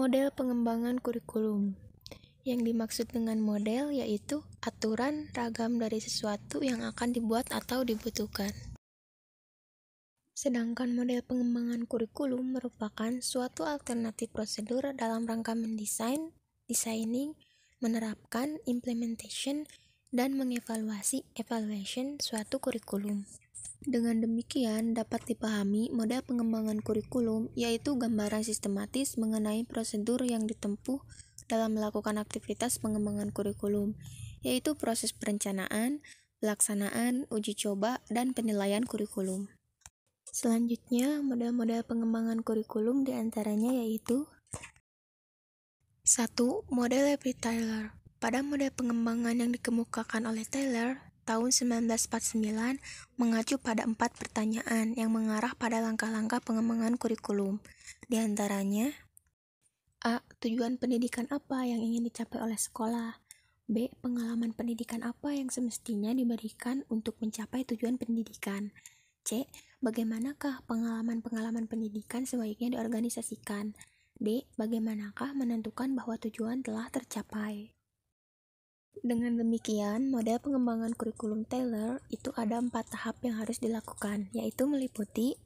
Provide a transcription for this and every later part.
Model pengembangan kurikulum. Yang dimaksud dengan model yaitu aturan ragam dari sesuatu yang akan dibuat atau dibutuhkan. Sedangkan model pengembangan kurikulum merupakan suatu alternatif prosedur dalam rangka mendesain, designing, menerapkan, implementation, dan mengevaluasi evaluation suatu kurikulum. Dengan demikian, dapat dipahami model pengembangan kurikulum yaitu gambaran sistematis mengenai prosedur yang ditempuh dalam melakukan aktivitas pengembangan kurikulum, yaitu proses perencanaan, pelaksanaan, uji coba, dan penilaian kurikulum. Selanjutnya, model-model pengembangan kurikulum diantaranya yaitu 1. Model Levi Tyler. Pada model pengembangan yang dikemukakan oleh Tyler tahun 1949 mengacu pada 4 pertanyaan yang mengarah pada langkah-langkah pengembangan kurikulum. Di antaranya, A. Tujuan pendidikan apa yang ingin dicapai oleh sekolah? B. Pengalaman pendidikan apa yang semestinya diberikan untuk mencapai tujuan pendidikan? C. Bagaimanakah pengalaman-pengalaman pendidikan sebaiknya diorganisasikan? D. Bagaimanakah menentukan bahwa tujuan telah tercapai? Dengan demikian, model pengembangan kurikulum Taylor itu ada 4 tahap yang harus dilakukan, yaitu meliputi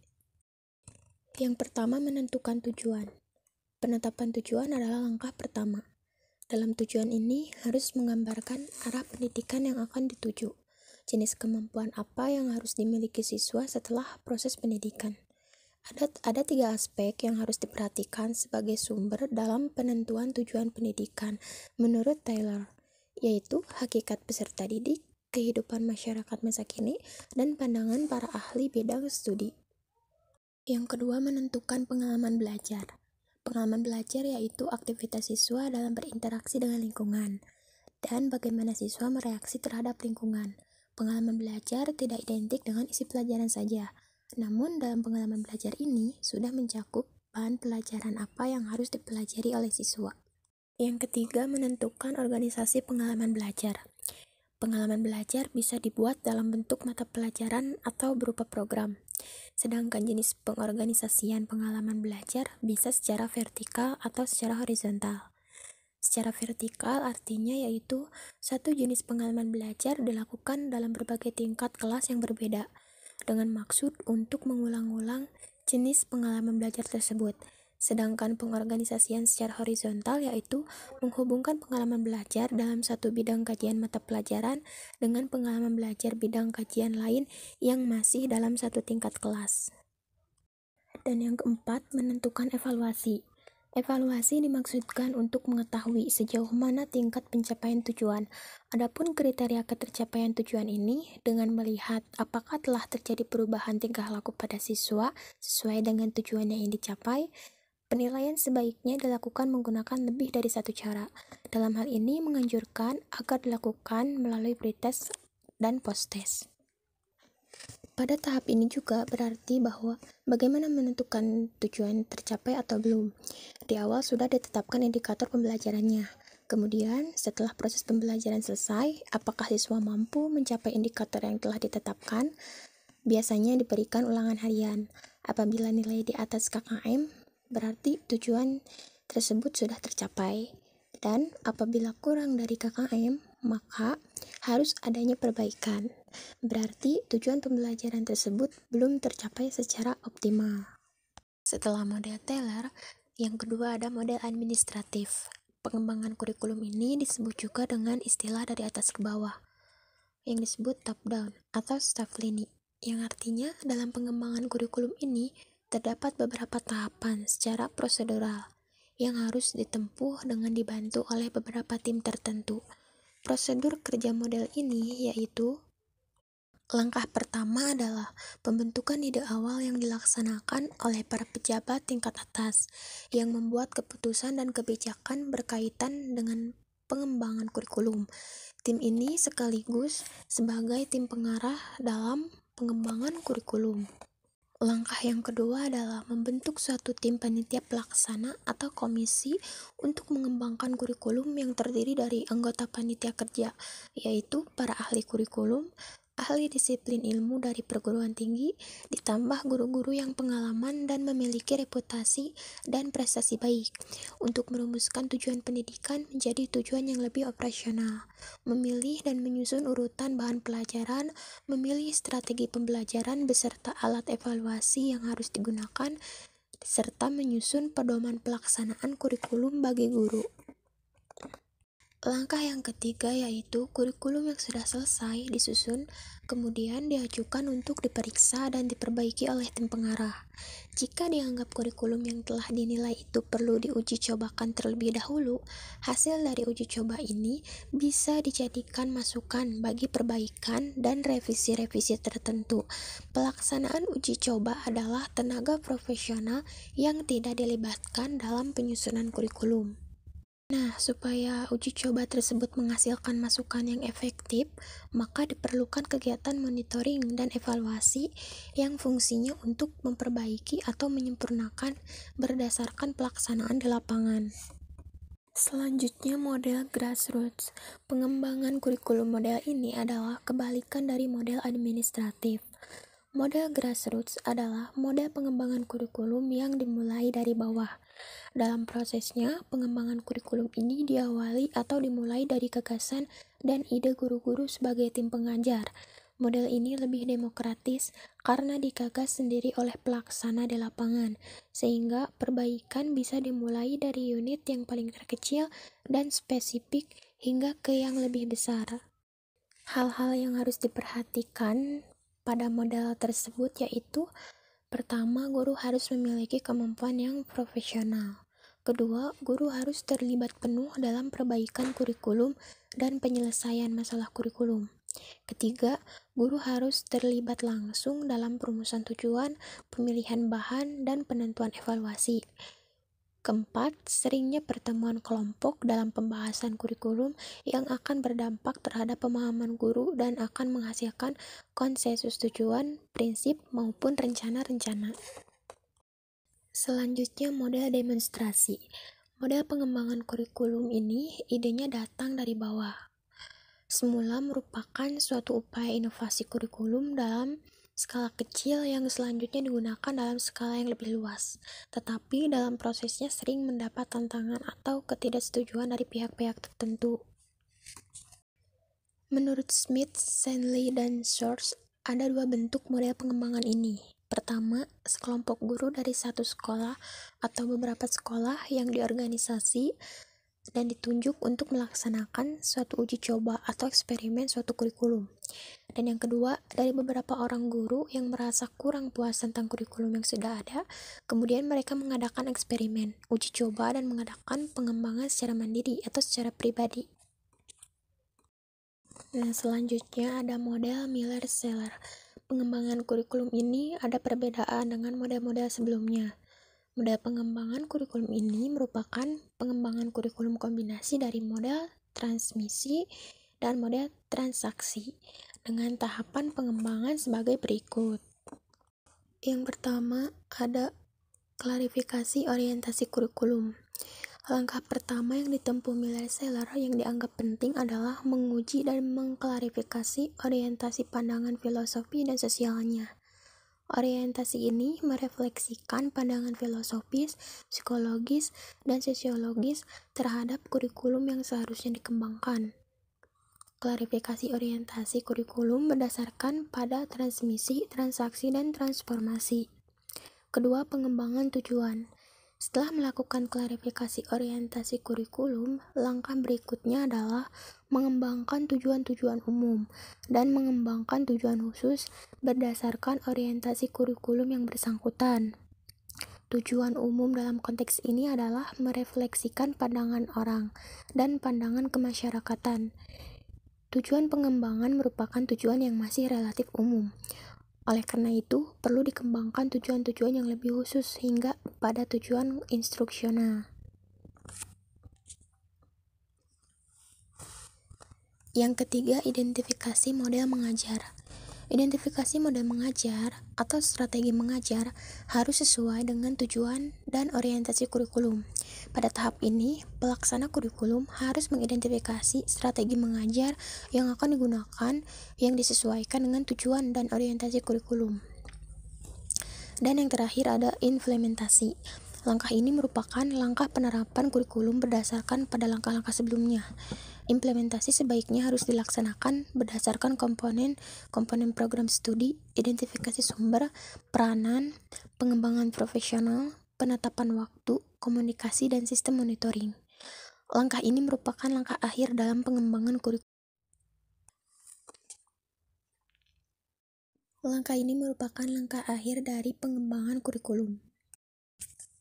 yang pertama, menentukan tujuan. Penetapan tujuan adalah langkah pertama. Dalam tujuan ini harus menggambarkan arah pendidikan yang akan dituju, jenis kemampuan apa yang harus dimiliki siswa setelah proses pendidikan. Ada 3 aspek yang harus diperhatikan sebagai sumber dalam penentuan tujuan pendidikan menurut Taylor, yaitu hakikat peserta didik, kehidupan masyarakat masa kini, dan pandangan para ahli bidang studi. Yang kedua, menentukan pengalaman belajar. Pengalaman belajar yaitu aktivitas siswa dalam berinteraksi dengan lingkungan, dan bagaimana siswa mereaksi terhadap lingkungan. Pengalaman belajar tidak identik dengan isi pelajaran saja, namun dalam pengalaman belajar ini sudah mencakup bahan pelajaran apa yang harus dipelajari oleh siswa. Yang ketiga, menentukan organisasi pengalaman belajar. Pengalaman belajar bisa dibuat dalam bentuk mata pelajaran atau berupa program. Sedangkan jenis pengorganisasian pengalaman belajar bisa secara vertikal atau secara horizontal. Secara vertikal artinya yaitu satu jenis pengalaman belajar dilakukan dalam berbagai tingkat kelas yang berbeda, dengan maksud untuk mengulang-ulang jenis pengalaman belajar tersebut. Sedangkan pengorganisasian secara horizontal yaitu menghubungkan pengalaman belajar dalam satu bidang kajian mata pelajaran dengan pengalaman belajar bidang kajian lain yang masih dalam satu tingkat kelas. Dan yang keempat, menentukan evaluasi. Evaluasi dimaksudkan untuk mengetahui sejauh mana tingkat pencapaian tujuan. Adapun kriteria ketercapaian tujuan ini dengan melihat apakah telah terjadi perubahan tingkah laku pada siswa sesuai dengan tujuan yang ingin dicapai. Penilaian sebaiknya dilakukan menggunakan lebih dari satu cara. Dalam hal ini menganjurkan agar dilakukan melalui pretest dan posttest. Pada tahap ini juga berarti bahwa bagaimana menentukan tujuan tercapai atau belum. Di awal sudah ditetapkan indikator pembelajarannya. Kemudian, setelah proses pembelajaran selesai, apakah siswa mampu mencapai indikator yang telah ditetapkan? Biasanya diberikan ulangan harian. Apabila nilai di atas KKM, berarti tujuan tersebut sudah tercapai. Dan apabila kurang dari KKM, maka harus adanya perbaikan. Berarti tujuan pembelajaran tersebut belum tercapai secara optimal. Setelah model Taylor, yang kedua ada model administratif. Pengembangan kurikulum ini disebut juga dengan istilah dari atas ke bawah, yang disebut top down atau staff learning, yang artinya dalam pengembangan kurikulum ini terdapat beberapa tahapan secara prosedural yang harus ditempuh dengan dibantu oleh beberapa tim tertentu. Prosedur kerja model ini yaitu langkah pertama adalah pembentukan ide awal yang dilaksanakan oleh para pejabat tingkat atas yang membuat keputusan dan kebijakan berkaitan dengan pengembangan kurikulum. Tim ini sekaligus sebagai tim pengarah dalam pengembangan kurikulum. Langkah yang kedua adalah membentuk suatu tim panitia pelaksana atau komisi untuk mengembangkan kurikulum yang terdiri dari anggota panitia kerja, yaitu para ahli kurikulum, ahli disiplin ilmu dari perguruan tinggi, ditambah guru-guru yang pengalaman dan memiliki reputasi dan prestasi baik, untuk merumuskan tujuan pendidikan menjadi tujuan yang lebih operasional, memilih dan menyusun urutan bahan pelajaran, memilih strategi pembelajaran beserta alat evaluasi yang harus digunakan, serta menyusun pedoman pelaksanaan kurikulum bagi guru. Langkah yang ketiga yaitu kurikulum yang sudah selesai disusun, kemudian diajukan untuk diperiksa dan diperbaiki oleh tim pengarah. Jika dianggap kurikulum yang telah dinilai itu perlu diuji cobakan terlebih dahulu, hasil dari uji coba ini bisa dijadikan masukan bagi perbaikan dan revisi-revisi tertentu. Pelaksanaan uji coba adalah tenaga profesional yang tidak dilibatkan dalam penyusunan kurikulum. Nah, supaya uji coba tersebut menghasilkan masukan yang efektif, maka diperlukan kegiatan monitoring dan evaluasi yang fungsinya untuk memperbaiki atau menyempurnakan berdasarkan pelaksanaan di lapangan. Selanjutnya, model grassroots. Pengembangan kurikulum model ini adalah kebalikan dari model administratif. Model grassroots adalah model pengembangan kurikulum yang dimulai dari bawah. Dalam prosesnya, pengembangan kurikulum ini diawali atau dimulai dari gagasan dan ide guru-guru sebagai tim pengajar. Model ini lebih demokratis karena digagas sendiri oleh pelaksana di lapangan, sehingga perbaikan bisa dimulai dari unit yang paling terkecil dan spesifik hingga ke yang lebih besar. Hal-hal yang harus diperhatikan pada model tersebut yaitu: pertama, guru harus memiliki kemampuan yang profesional. Kedua, guru harus terlibat penuh dalam perbaikan kurikulum dan penyelesaian masalah kurikulum. Ketiga, guru harus terlibat langsung dalam perumusan tujuan, pemilihan bahan, dan penentuan evaluasi. Keempat, seringnya pertemuan kelompok dalam pembahasan kurikulum yang akan berdampak terhadap pemahaman guru dan akan menghasilkan konsensus tujuan, prinsip, maupun rencana-rencana. Selanjutnya, model demonstrasi. Model pengembangan kurikulum ini idenya datang dari bawah. Semula merupakan suatu upaya inovasi kurikulum dalam skala kecil yang selanjutnya digunakan dalam skala yang lebih luas, tetapi dalam prosesnya sering mendapat tantangan atau ketidaksetujuan dari pihak-pihak tertentu. Menurut Smith, Shanley, dan Shores, ada dua bentuk model pengembangan ini. Pertama, sekelompok guru dari satu sekolah atau beberapa sekolah yang diorganisasi dan ditunjuk untuk melaksanakan suatu uji coba atau eksperimen suatu kurikulum. Dan yang kedua, dari beberapa orang guru yang merasa kurang puas tentang kurikulum yang sudah ada, kemudian mereka mengadakan eksperimen, uji coba, dan mengadakan pengembangan secara mandiri atau secara pribadi. Nah, selanjutnya ada model Miller-Zeller. Pengembangan kurikulum ini ada perbedaan dengan model-model sebelumnya. Model pengembangan kurikulum ini merupakan pengembangan kurikulum kombinasi dari model transmisi dan model transaksi dengan tahapan pengembangan sebagai berikut. Yang pertama, ada klarifikasi orientasi kurikulum. Langkah pertama yang ditempuh Miller-Zeller yang dianggap penting adalah menguji dan mengklarifikasi orientasi pandangan filosofi dan sosialnya. Orientasi ini merefleksikan pandangan filosofis, psikologis, dan sosiologis terhadap kurikulum yang seharusnya dikembangkan. Klarifikasi orientasi kurikulum berdasarkan pada transmisi, transaksi, dan transformasi. Kedua, pengembangan tujuan. Setelah melakukan klarifikasi orientasi kurikulum, langkah berikutnya adalah mengembangkan tujuan-tujuan umum dan mengembangkan tujuan khusus berdasarkan orientasi kurikulum yang bersangkutan. Tujuan umum dalam konteks ini adalah merefleksikan pandangan orang dan pandangan kemasyarakatan. Tujuan pengembangan merupakan tujuan yang masih relatif umum. Oleh karena itu, perlu dikembangkan tujuan-tujuan yang lebih khusus hingga pada tujuan instruksional. Yang ketiga, identifikasi model mengajar. Identifikasi model mengajar atau strategi mengajar harus sesuai dengan tujuan dan orientasi kurikulum. Pada tahap ini, pelaksana kurikulum harus mengidentifikasi strategi mengajar yang akan digunakan yang disesuaikan dengan tujuan dan orientasi kurikulum. Dan yang terakhir ada implementasi. Langkah ini merupakan langkah penerapan kurikulum berdasarkan pada langkah-langkah sebelumnya. Implementasi sebaiknya harus dilaksanakan berdasarkan komponen program studi, identifikasi sumber, peranan, pengembangan profesional, penetapan waktu, komunikasi, dan sistem monitoring. Langkah ini merupakan langkah akhir dalam pengembangan kurikulum. Langkah ini merupakan langkah akhir dari pengembangan kurikulum.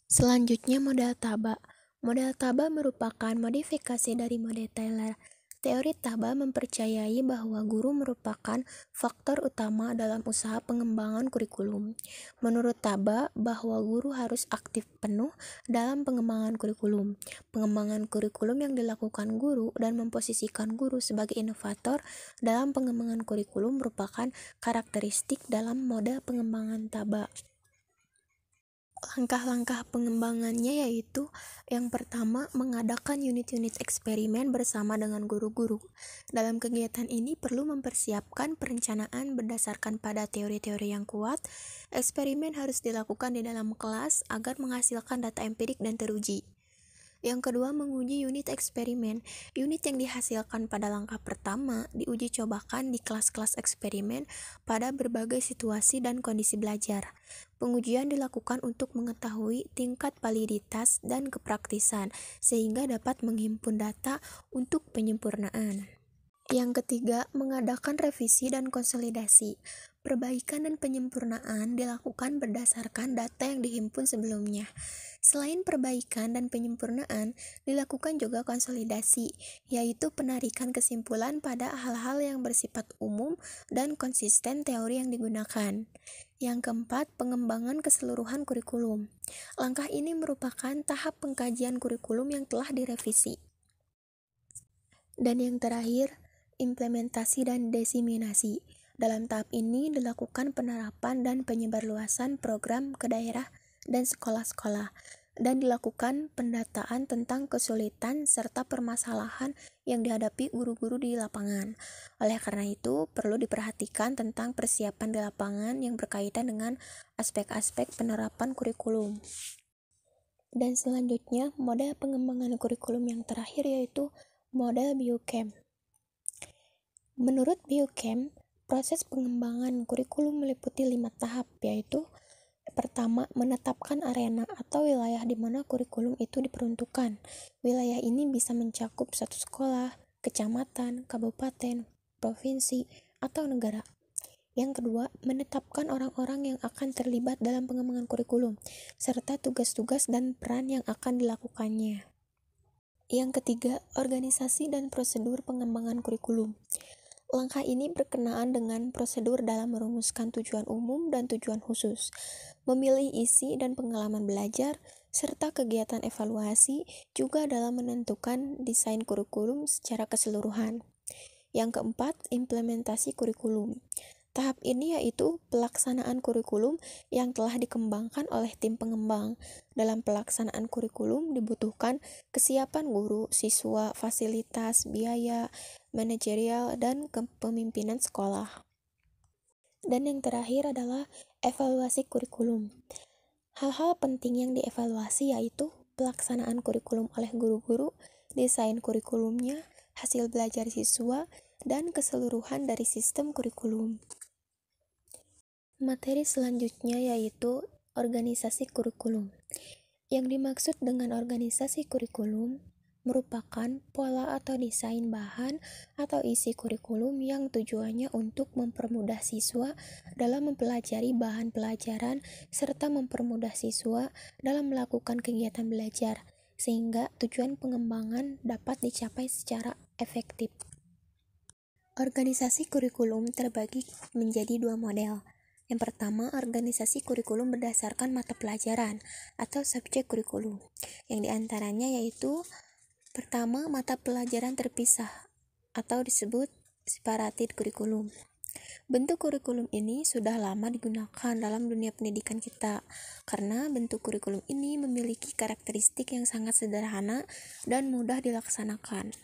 Selanjutnya, model Taba. Model Taba merupakan modifikasi dari model Taylor. Teori Taba mempercayai bahwa guru merupakan faktor utama dalam usaha pengembangan kurikulum. Menurut Taba, bahwa guru harus aktif penuh dalam pengembangan kurikulum. Pengembangan kurikulum yang dilakukan guru dan memposisikan guru sebagai inovator dalam pengembangan kurikulum merupakan karakteristik dalam model pengembangan Taba. Langkah-langkah pengembangannya yaitu yang pertama, mengadakan unit-unit eksperimen bersama dengan guru-guru. Dalam kegiatan ini perlu mempersiapkan perencanaan berdasarkan pada teori-teori yang kuat. Eksperimen harus dilakukan di dalam kelas agar menghasilkan data empirik dan teruji. Yang kedua, menguji unit eksperimen. Unit yang dihasilkan pada langkah pertama diuji cobakan di kelas-kelas eksperimen pada berbagai situasi dan kondisi belajar. Pengujian dilakukan untuk mengetahui tingkat validitas dan kepraktisan, sehingga dapat menghimpun data untuk penyempurnaan. Yang ketiga, mengadakan revisi dan konsolidasi. Perbaikan dan penyempurnaan dilakukan berdasarkan data yang dihimpun sebelumnya. Selain perbaikan dan penyempurnaan, dilakukan juga konsolidasi, yaitu penarikan kesimpulan pada hal-hal yang bersifat umum dan konsisten teori yang digunakan. Yang keempat, pengembangan keseluruhan kurikulum. Langkah ini merupakan tahap pengkajian kurikulum yang telah direvisi. Dan yang terakhir, implementasi dan diseminasi. Dalam tahap ini dilakukan penerapan dan penyebarluasan program ke daerah dan sekolah-sekolah, dan dilakukan pendataan tentang kesulitan serta permasalahan yang dihadapi guru-guru di lapangan. Oleh karena itu, perlu diperhatikan tentang persiapan di lapangan yang berkaitan dengan aspek-aspek penerapan kurikulum. Dan selanjutnya, model pengembangan kurikulum yang terakhir yaitu model Biochem. Menurut Biochem, proses pengembangan kurikulum meliputi 5 tahap, yaitu pertama, menetapkan arena atau wilayah di mana kurikulum itu diperuntukkan. Wilayah ini bisa mencakup satu sekolah, kecamatan, kabupaten, provinsi, atau negara. Yang kedua, menetapkan orang-orang yang akan terlibat dalam pengembangan kurikulum, serta tugas-tugas dan peran yang akan dilakukannya. Yang ketiga, organisasi dan prosedur pengembangan kurikulum. Langkah ini berkenaan dengan prosedur dalam merumuskan tujuan umum dan tujuan khusus, memilih isi dan pengalaman belajar, serta kegiatan evaluasi, juga dalam menentukan desain kurikulum secara keseluruhan. Yang keempat, implementasi kurikulum. Tahap ini yaitu pelaksanaan kurikulum yang telah dikembangkan oleh tim pengembang. Dalam pelaksanaan kurikulum dibutuhkan kesiapan guru, siswa, fasilitas, biaya, manajerial, dan kepemimpinan sekolah. Dan yang terakhir adalah evaluasi kurikulum. Hal-hal penting yang dievaluasi yaitu pelaksanaan kurikulum oleh guru-guru, desain kurikulumnya, hasil belajar siswa, dan keseluruhan dari sistem kurikulum. Materi selanjutnya yaitu organisasi kurikulum. Yang dimaksud dengan organisasi kurikulum merupakan pola atau desain bahan atau isi kurikulum yang tujuannya untuk mempermudah siswa dalam mempelajari bahan pelajaran serta mempermudah siswa dalam melakukan kegiatan belajar, sehingga tujuan pengembangan dapat dicapai secara efektif. Organisasi kurikulum terbagi menjadi 2 model. Yang pertama, organisasi kurikulum berdasarkan mata pelajaran atau subjek kurikulum. Yang diantaranya yaitu pertama, mata pelajaran terpisah atau disebut separated kurikulum. Bentuk kurikulum ini sudah lama digunakan dalam dunia pendidikan kita, karena bentuk kurikulum ini memiliki karakteristik yang sangat sederhana dan mudah dilaksanakan.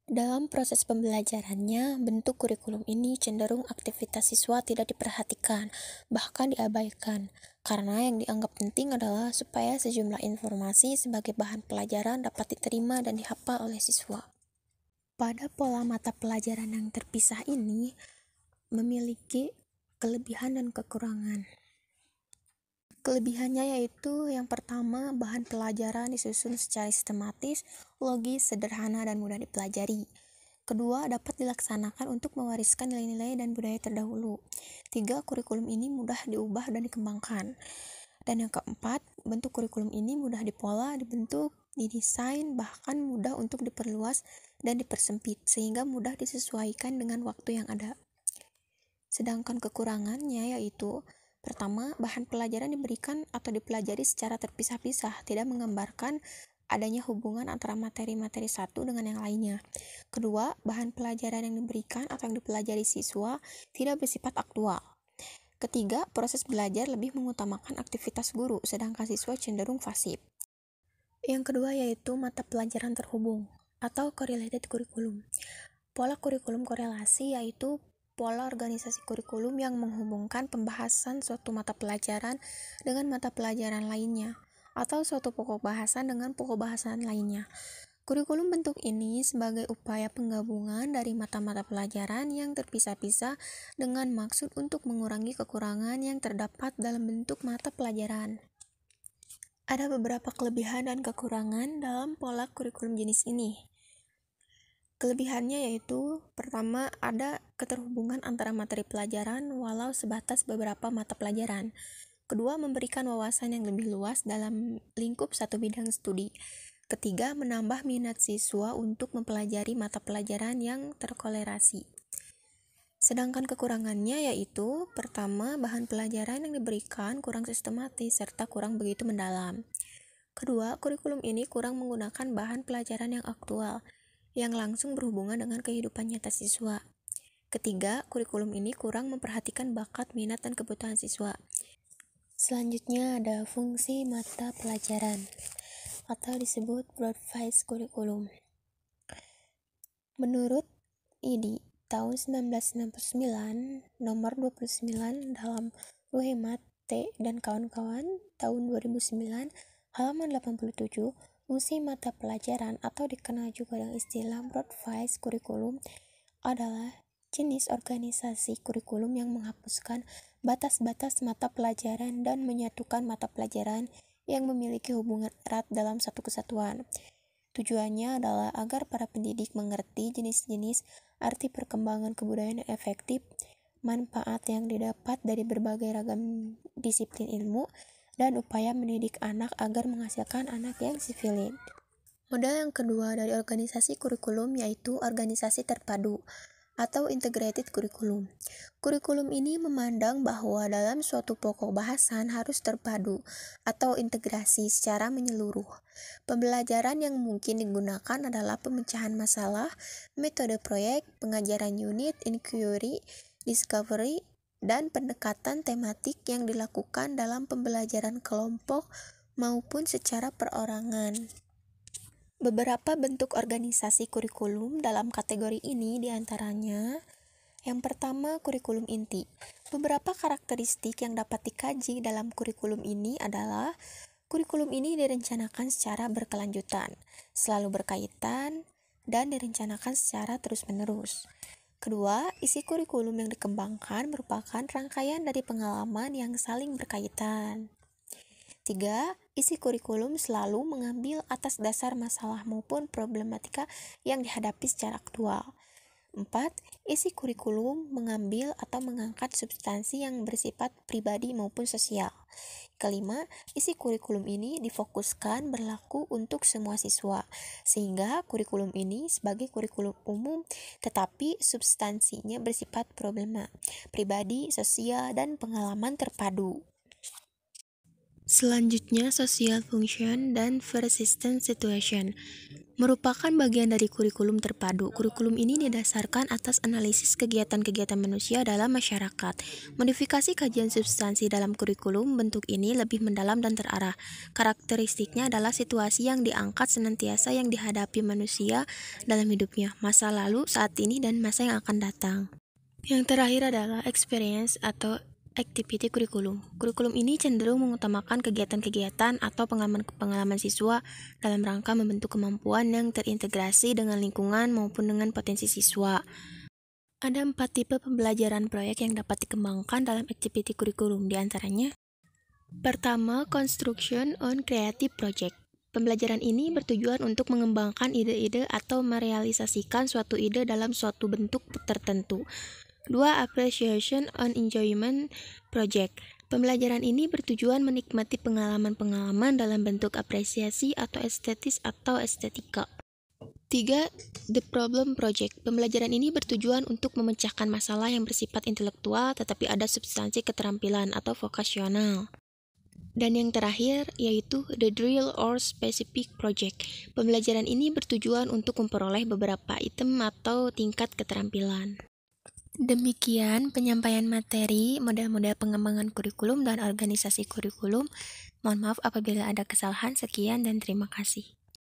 Dalam proses pembelajarannya, bentuk kurikulum ini cenderung aktivitas siswa tidak diperhatikan, bahkan diabaikan, karena yang dianggap penting adalah supaya sejumlah informasi sebagai bahan pelajaran dapat diterima dan dihafal oleh siswa. Pada pola mata pelajaran yang terpisah ini memiliki kelebihan dan kekurangan. Kelebihannya yaitu yang pertama, bahan pelajaran disusun secara sistematis, logis, sederhana, dan mudah dipelajari. Kedua, dapat dilaksanakan untuk mewariskan nilai-nilai dan budaya terdahulu. Tiga, kurikulum ini mudah diubah dan dikembangkan. Dan yang keempat, bentuk kurikulum ini mudah dipola, dibentuk, didesain, bahkan mudah untuk diperluas dan dipersempit, sehingga mudah disesuaikan dengan waktu yang ada. Sedangkan kekurangannya yaitu, pertama, bahan pelajaran diberikan atau dipelajari secara terpisah-pisah, tidak menggambarkan adanya hubungan antara materi-materi satu dengan yang lainnya. Kedua, bahan pelajaran yang diberikan atau yang dipelajari siswa tidak bersifat aktual. Ketiga, proses belajar lebih mengutamakan aktivitas guru, sedangkan siswa cenderung pasif. Yang kedua yaitu mata pelajaran terhubung atau correlated curriculum. Pola kurikulum korelasi yaitu pola organisasi kurikulum yang menghubungkan pembahasan suatu mata pelajaran dengan mata pelajaran lainnya, atau suatu pokok bahasan dengan pokok bahasan lainnya. Kurikulum bentuk ini sebagai upaya penggabungan dari mata-mata pelajaran yang terpisah-pisah dengan maksud untuk mengurangi kekurangan yang terdapat dalam bentuk mata pelajaran. Ada beberapa kelebihan dan kekurangan dalam pola kurikulum jenis ini. Kelebihannya yaitu, pertama, ada keterhubungan antara materi pelajaran walau sebatas beberapa mata pelajaran. Kedua, memberikan wawasan yang lebih luas dalam lingkup satu bidang studi. Ketiga, menambah minat siswa untuk mempelajari mata pelajaran yang terkolerasi. Sedangkan kekurangannya yaitu, pertama, bahan pelajaran yang diberikan kurang sistematis serta kurang begitu mendalam. Kedua, kurikulum ini kurang menggunakan bahan pelajaran yang aktual, yang langsung berhubungan dengan kehidupan nyata siswa. Ketiga, kurikulum ini kurang memperhatikan bakat, minat, dan kebutuhan siswa. Selanjutnya ada fungsi mata pelajaran atau disebut broad-based curriculum. Menurut IDI tahun 1969 nomor 29 dalam Ruhemat T. dan kawan-kawan tahun 2009 halaman 87, fungsi mata pelajaran atau dikenal juga dengan istilah broad-based curriculum adalah jenis organisasi kurikulum yang menghapuskan batas-batas mata pelajaran dan menyatukan mata pelajaran yang memiliki hubungan erat dalam satu kesatuan. Tujuannya adalah agar para pendidik mengerti jenis-jenis arti perkembangan kebudayaan yang efektif, manfaat yang didapat dari berbagai ragam disiplin ilmu, dan upaya mendidik anak agar menghasilkan anak yang sivilis. Model yang kedua dari organisasi kurikulum yaitu organisasi terpadu atau integrated curriculum. Kurikulum ini memandang bahwa dalam suatu pokok bahasan harus terpadu atau integrasi secara menyeluruh. Pembelajaran yang mungkin digunakan adalah pemecahan masalah, metode proyek, pengajaran unit, inquiry, discovery, dan pendekatan tematik yang dilakukan dalam pembelajaran kelompok maupun secara perorangan. Beberapa bentuk organisasi kurikulum dalam kategori ini diantaranya, yang pertama, kurikulum inti. Beberapa karakteristik yang dapat dikaji dalam kurikulum ini adalah, kurikulum ini direncanakan secara berkelanjutan, selalu berkaitan, dan direncanakan secara terus-menerus. Kedua, isi kurikulum yang dikembangkan merupakan rangkaian dari pengalaman yang saling berkaitan. Tiga, isi kurikulum selalu mengambil atas dasar masalah maupun problematika yang dihadapi secara aktual. 4. Isi kurikulum mengambil atau mengangkat substansi yang bersifat pribadi maupun sosial. Kelima, isi kurikulum ini difokuskan berlaku untuk semua siswa, sehingga kurikulum ini sebagai kurikulum umum, tetapi substansinya bersifat problema, pribadi, sosial, dan pengalaman terpadu. Selanjutnya, social function dan persistent situation merupakan bagian dari kurikulum terpadu. Kurikulum ini didasarkan atas analisis kegiatan-kegiatan manusia dalam masyarakat. Modifikasi kajian substansi dalam kurikulum bentuk ini lebih mendalam dan terarah. Karakteristiknya adalah situasi yang diangkat senantiasa yang dihadapi manusia dalam hidupnya, masa lalu, saat ini, dan masa yang akan datang. Yang terakhir adalah experience atau activity kurikulum. Kurikulum ini cenderung mengutamakan kegiatan-kegiatan atau pengalaman-pengalaman siswa dalam rangka membentuk kemampuan yang terintegrasi dengan lingkungan maupun dengan potensi siswa. Ada 4 tipe pembelajaran proyek yang dapat dikembangkan dalam activity kurikulum, di antaranya: pertama, construction on creative project. Pembelajaran ini bertujuan untuk mengembangkan ide-ide atau merealisasikan suatu ide dalam suatu bentuk tertentu. 2. Appreciation on enjoyment project. Pembelajaran ini bertujuan menikmati pengalaman-pengalaman dalam bentuk apresiasi atau estetis atau estetika. 3. The problem project. Pembelajaran ini bertujuan untuk memecahkan masalah yang bersifat intelektual tetapi ada substansi keterampilan atau vokasional. Dan yang terakhir yaitu the drill or specific project. Pembelajaran ini bertujuan untuk memperoleh beberapa item atau tingkat keterampilan. Demikian penyampaian materi, model-model pengembangan kurikulum dan organisasi kurikulum. Mohon maaf apabila ada kesalahan. Sekian dan terima kasih.